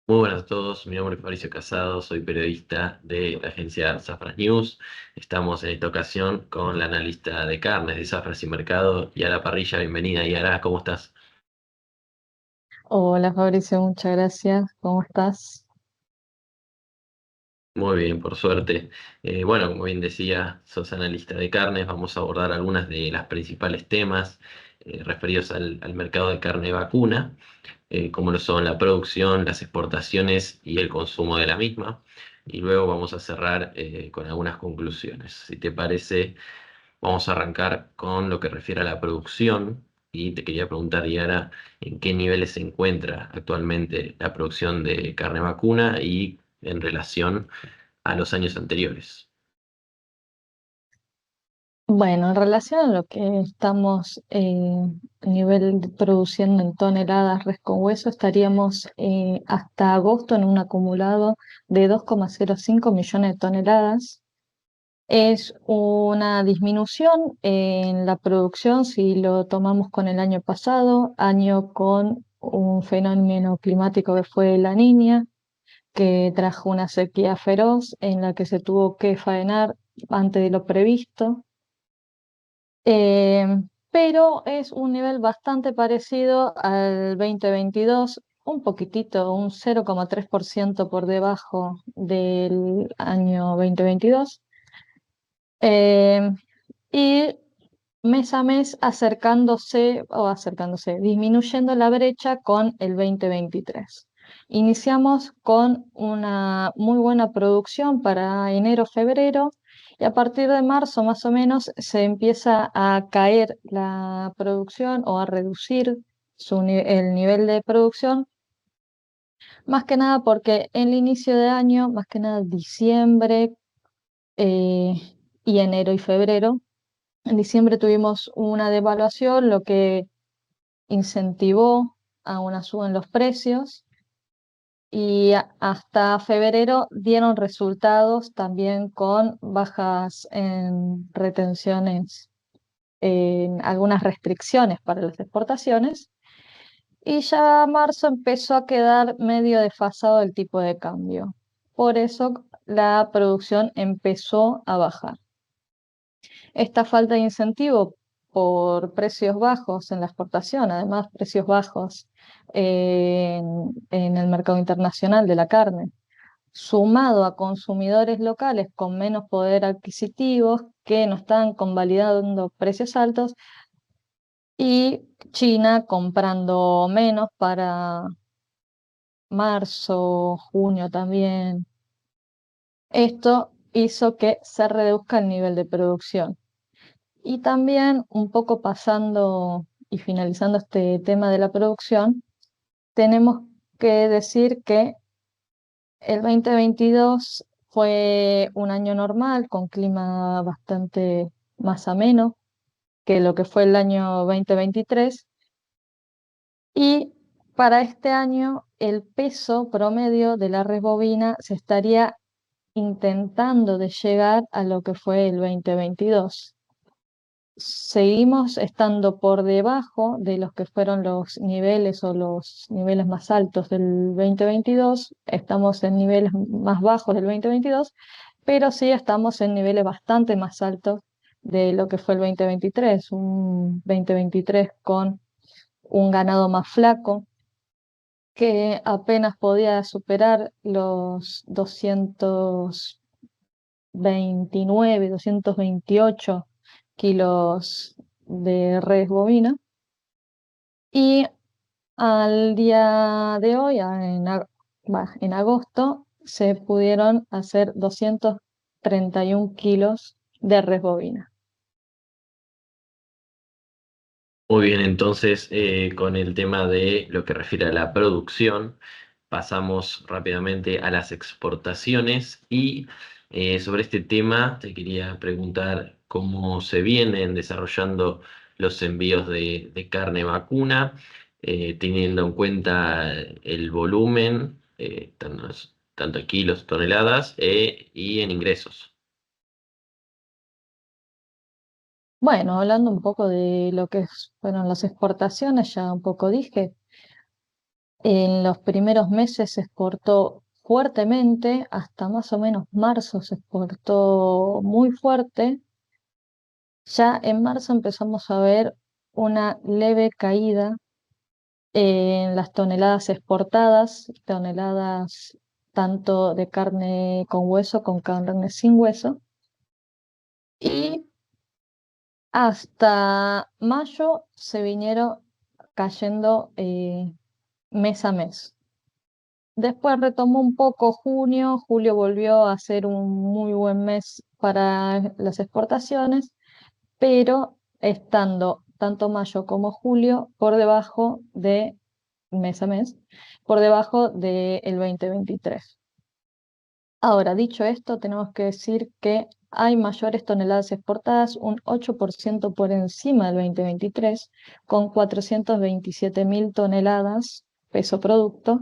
Muy buenas a todos, mi nombre es Fabricio Casado, soy periodista de la agencia Safras News. Estamos en esta ocasión con la analista de carnes de Safras y Mercado, Yara Parrilla. Bienvenida, Yara, ¿cómo estás? Hola Fabricio, muchas gracias. ¿Cómo estás? Muy bien, por suerte. Bueno, como bien decía, sos analista de carnes. Vamos a abordar algunas de las principales temas referidos al mercado de carne vacuna, como lo son la producción, las exportaciones y el consumo de la misma. Y luego vamos a cerrar con algunas conclusiones. Si te parece, vamos a arrancar con lo que refiere a la producción. Y te quería preguntar, Yara, en qué niveles se encuentra actualmente la producción de carne vacuna y en relación a los años anteriores. Bueno, en relación a lo que estamos nivel de produciendo en toneladas res con hueso, estaríamos hasta agosto en un acumulado de 2,05 millones de toneladas. Es una disminución en la producción si lo tomamos con el año pasado, año con un fenómeno climático que fue la Niña, que trajo una sequía feroz en la que se tuvo que faenar antes de lo previsto. Eh, pero es un nivel bastante parecido al 2022, un poquitito, un 0,3% por debajo del año 2022. eh, y mes a mes disminuyendo la brecha con el 2023. Iniciamos con una muy buena producción para enero-febrero y a partir de marzo más o menos se empieza a caer la producción o a reducir el nivel de producción, más que nada porque en el inicio de año, más que nada diciembre eh, y enero y febrero, en diciembre tuvimos una devaluación, lo que incentivó a una suba en los precios y hasta febrero dieron resultados también con bajas en retenciones, en algunas restricciones para las exportaciones. Y ya marzo empezó a quedar medio desfasado el tipo de cambio. Por eso la producción empezó a bajar. Esta falta de incentivo por precios bajos en la exportación, además precios bajos en el mercado internacional de la carne, sumado a consumidores locales con menos poder adquisitivo que no están convalidando precios altos y China comprando menos para marzo, junio también. Esto hizo que se reduzca el nivel de producción. Y también un poco pasando y finalizando este tema de la producción, tenemos que decir que el 2022 fue un año normal, con clima bastante más ameno que lo que fue el año 2023. Y para este año el peso promedio de la res bovina se estaría intentando de llegar a lo que fue el 2022. Seguimos estando por debajo de los que fueron los niveles o los niveles más altos del 2022. Estamos en niveles más bajos del 2022, pero sí estamos en niveles bastante más altos de lo que fue el 2023. Un 2023 con un ganado más flaco que apenas podía superar los 229, 228 kilos de res bovina. Y al día de hoy, en agosto, se pudieron hacer 231 kilos de res bovina. Muy bien, entonces con el tema de lo que refiere a la producción, pasamos rápidamente a las exportaciones y sobre este tema te quería preguntar cómo se vienen desarrollando los envíos de carne vacuna, teniendo en cuenta el volumen, tanto en kilos, toneladas, y en ingresos. Bueno, hablando un poco de lo que fueron las exportaciones, ya un poco dije, En los primeros meses se exportó fuertemente, hasta más o menos marzo se exportó muy fuerte. Ya en marzo empezamos a ver una leve caída en las toneladas exportadas, toneladas tanto de carne con hueso como carne sin hueso. Y hasta mayo se vinieron cayendo mes a mes. Después retomó un poco junio, julio volvió a ser un muy buen mes para las exportaciones, pero estando tanto mayo como julio por debajo de mes a mes, por debajo del 2023. Ahora, dicho esto, tenemos que decir que hay mayores toneladas exportadas, un 8% por encima del 2023, con 427.000 toneladas peso producto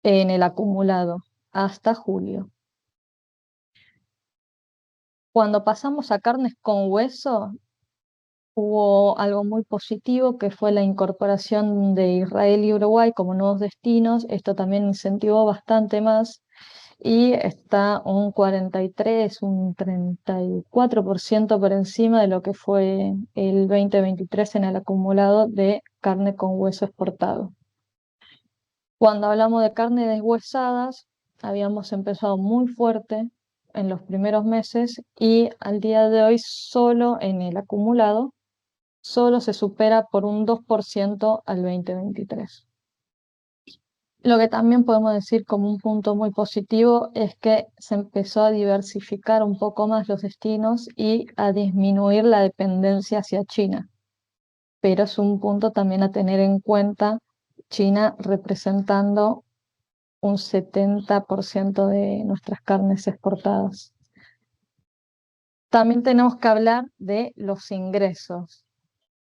en el acumulado hasta julio. Cuando pasamos a carnes con hueso, hubo algo muy positivo que fue la incorporación de Israel y Uruguay como nuevos destinos. Esto también incentivó bastante más y está un 43, un 34% por encima de lo que fue el 2023 en el acumulado de carne con hueso exportado. Cuando hablamos de carne deshuesadas, habíamos empezado muy fuerte en los primeros meses y al día de hoy solo en el acumulado solo se supera por un 2% al 2023. Lo que también podemos decir como un punto muy positivo es que se empezó a diversificar un poco más los destinos y a disminuir la dependencia hacia China. Pero es un punto también a tener en cuenta, China representando un 70% de nuestras carnes exportadas. También tenemos que hablar de los ingresos.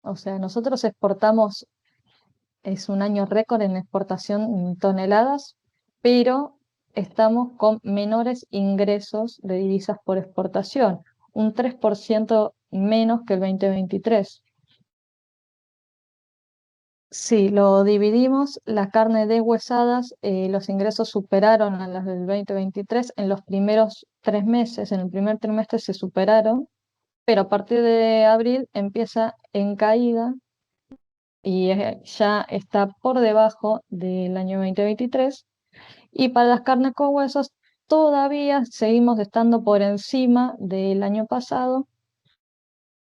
O sea, nosotros exportamos, es un año récord en exportación en toneladas, pero estamos con menores ingresos de divisas por exportación, un 3% menos que el 2023. Si lo dividimos, la carne deshuesadas, los ingresos superaron a las del 2023 en los primeros 3 meses, en el primer trimestre se superaron, pero a partir de abril empieza en caída y ya está por debajo del año 2023. Y para las carnes con huesos todavía seguimos estando por encima del año pasado,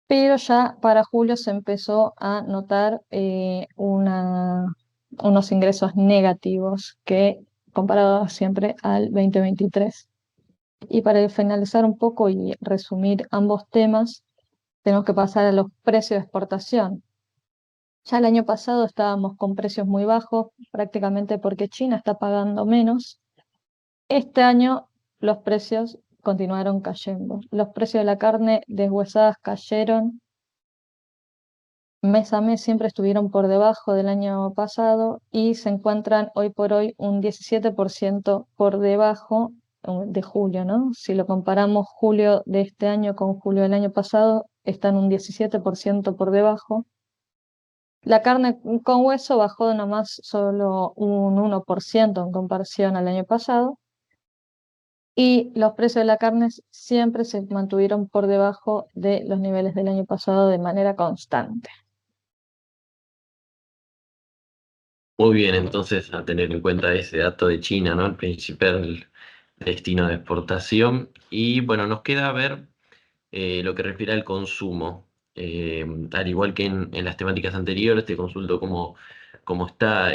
pero ya para julio se empezó a notar unos ingresos negativos que comparado siempre al 2023. Y para finalizar un poco y resumir ambos temas, tenemos que pasar a los precios de exportación. Ya el año pasado estábamos con precios muy bajos, prácticamente porque China está pagando menos. Este año los precios continuaron cayendo. Los precios de la carne deshuesadas cayeron mes a mes, siempre estuvieron por debajo del año pasado y se encuentran hoy por hoy un 17% por debajo de julio, ¿no? Si lo comparamos julio de este año con julio del año pasado, están un 17% por debajo. La carne con hueso bajó nomás solo un 1% en comparación al año pasado y los precios de la carne siempre se mantuvieron por debajo de los niveles del año pasado de manera constante. Muy bien, entonces a tener en cuenta ese dato de China, ¿no? El principal destino de exportación. Y bueno, nos queda ver lo que refiere al consumo. Al igual que en las temáticas anteriores, te consulto cómo está,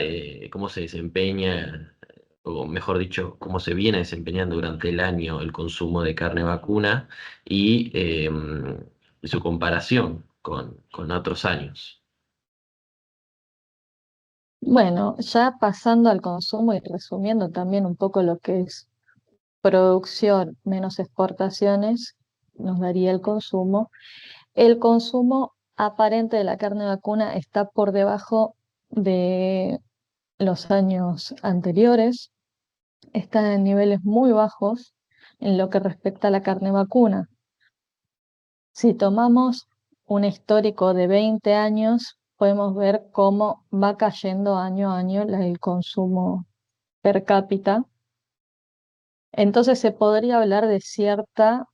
cómo se desempeña, o mejor dicho, cómo se viene desempeñando durante el año el consumo de carne vacuna y su comparación con otros años. Bueno, ya pasando al consumo y resumiendo también un poco lo que es producción menos exportaciones, nos daría el consumo. El consumo aparente de la carne vacuna está por debajo de los años anteriores, está en niveles muy bajos en lo que respecta a la carne vacuna. Si tomamos un histórico de 20 años, podemos ver cómo va cayendo año a año el consumo per cápita. Entonces se podría hablar de cierto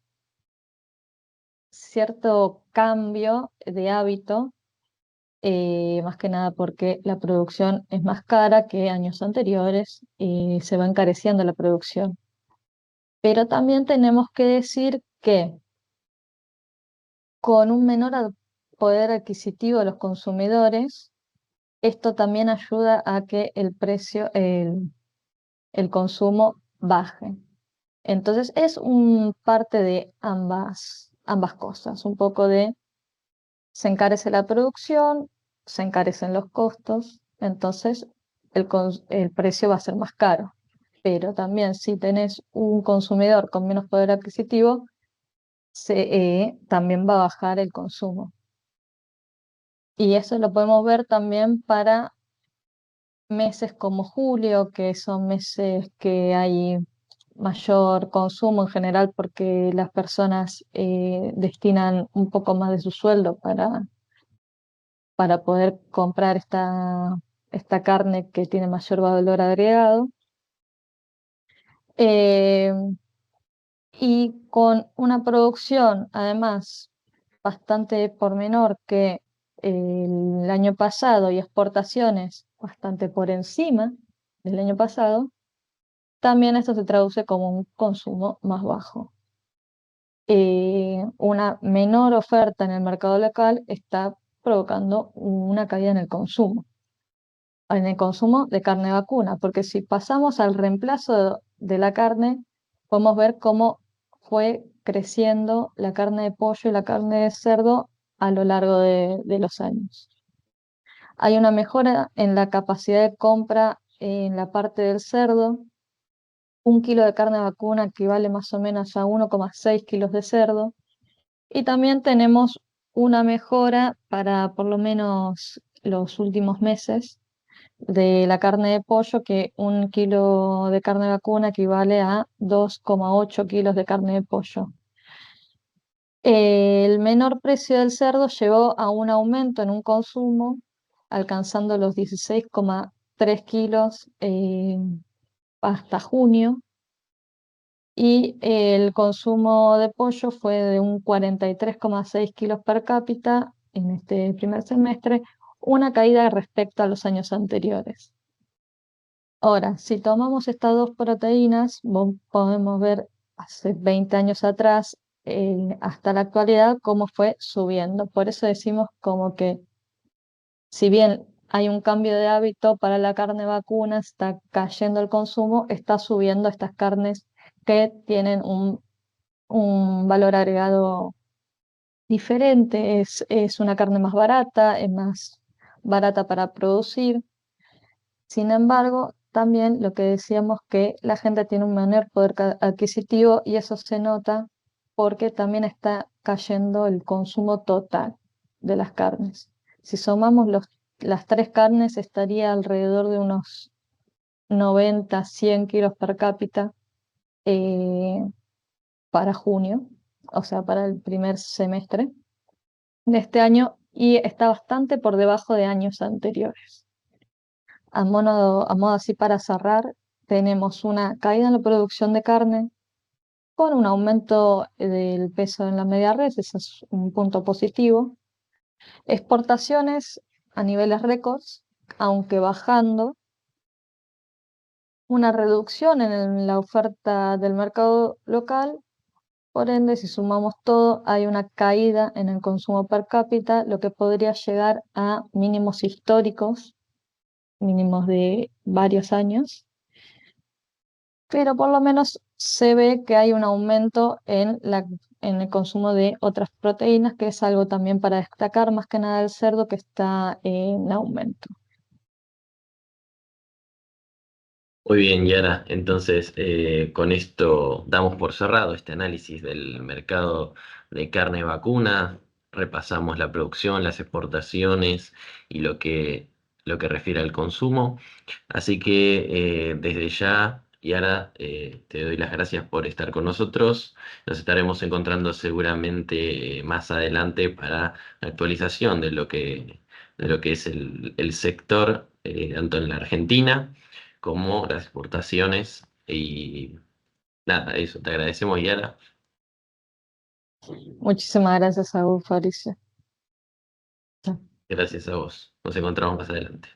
cambio de hábito, más que nada porque la producción es más cara que años anteriores y se va encareciendo la producción. Pero también tenemos que decir que con un poder adquisitivo de los consumidores, esto también ayuda a que el consumo baje. Entonces es un parte de ambas cosas, un poco de se encarece la producción, se encarecen los costos, entonces el precio va a ser más caro. Pero también si tenés un consumidor con menos poder adquisitivo, también va a bajar el consumo. Y eso lo podemos ver también para meses como julio, que son meses que hay mayor consumo en general porque las personas destinan un poco más de su sueldo para poder comprar esta carne que tiene mayor valor agregado. Eh, y con una producción, además, bastante por menor que el año pasado y exportaciones bastante por encima del año pasado, también esto se traduce como un consumo más bajo. Una menor oferta en el mercado local está provocando una caída en el consumo de carne vacuna, porque si pasamos al reemplazo de la carne, podemos ver cómo fue creciendo la carne de pollo y la carne de cerdo a lo largo de los años. Hay una mejora en la capacidad de compra en la parte del cerdo. Un kilo de carne vacuna equivale más o menos a 1,6 kilos de cerdo. Y también tenemos una mejora para por lo menos los últimos meses de la carne de pollo, que un kilo de carne vacuna equivale a 2,8 kilos de carne de pollo. El menor precio del cerdo llevó a un aumento en un consumo, alcanzando los 16,3 kilos hasta junio, y el consumo de pollo fue de un 43,6 kilos per cápita en este primer semestre, una caída respecto a los años anteriores. Ahora, si tomamos estas dos proteínas, podemos ver hace 20 años atrás hasta la actualidad cómo fue subiendo. Por eso decimos como que si bien hay un cambio de hábito para la carne vacuna, está cayendo el consumo, está subiendo estas carnes que tienen un valor agregado diferente, es una carne más barata, es más barata para producir. Sin embargo, también lo que decíamos que la gente tiene un menor poder adquisitivo y eso se nota porque también está cayendo el consumo total de las carnes. Si sumamos las tres carnes, estaría alrededor de unos 90, 100 kilos per cápita eh, para junio, o sea, para el primer semestre de este año, y está bastante por debajo de años anteriores. A modo así para cerrar, tenemos una caída en la producción de carne con un aumento del peso en la media res, ese es un punto positivo. Exportaciones a niveles récords, aunque bajando. Una reducción en la oferta del mercado local. Por ende, si sumamos todo, hay una caída en el consumo per cápita, lo que podría llegar a mínimos históricos, mínimos de varios años, pero por lo menos se ve que hay un aumento en el consumo de otras proteínas, que es algo también para destacar, más que nada el cerdo que está en aumento. Muy bien, Yara. Entonces, con esto damos por cerrado este análisis del mercado de carne vacuna. Repasamos la producción, las exportaciones y lo que refiere al consumo. Así que desde ya, Yara, te doy las gracias por estar con nosotros. Nos estaremos encontrando seguramente más adelante para la actualización de lo que es el sector, tanto en la Argentina como las exportaciones. Y nada, eso, te agradecemos, Yara. Muchísimas gracias a vos, Fabricio. Gracias a vos. Nos encontramos más adelante.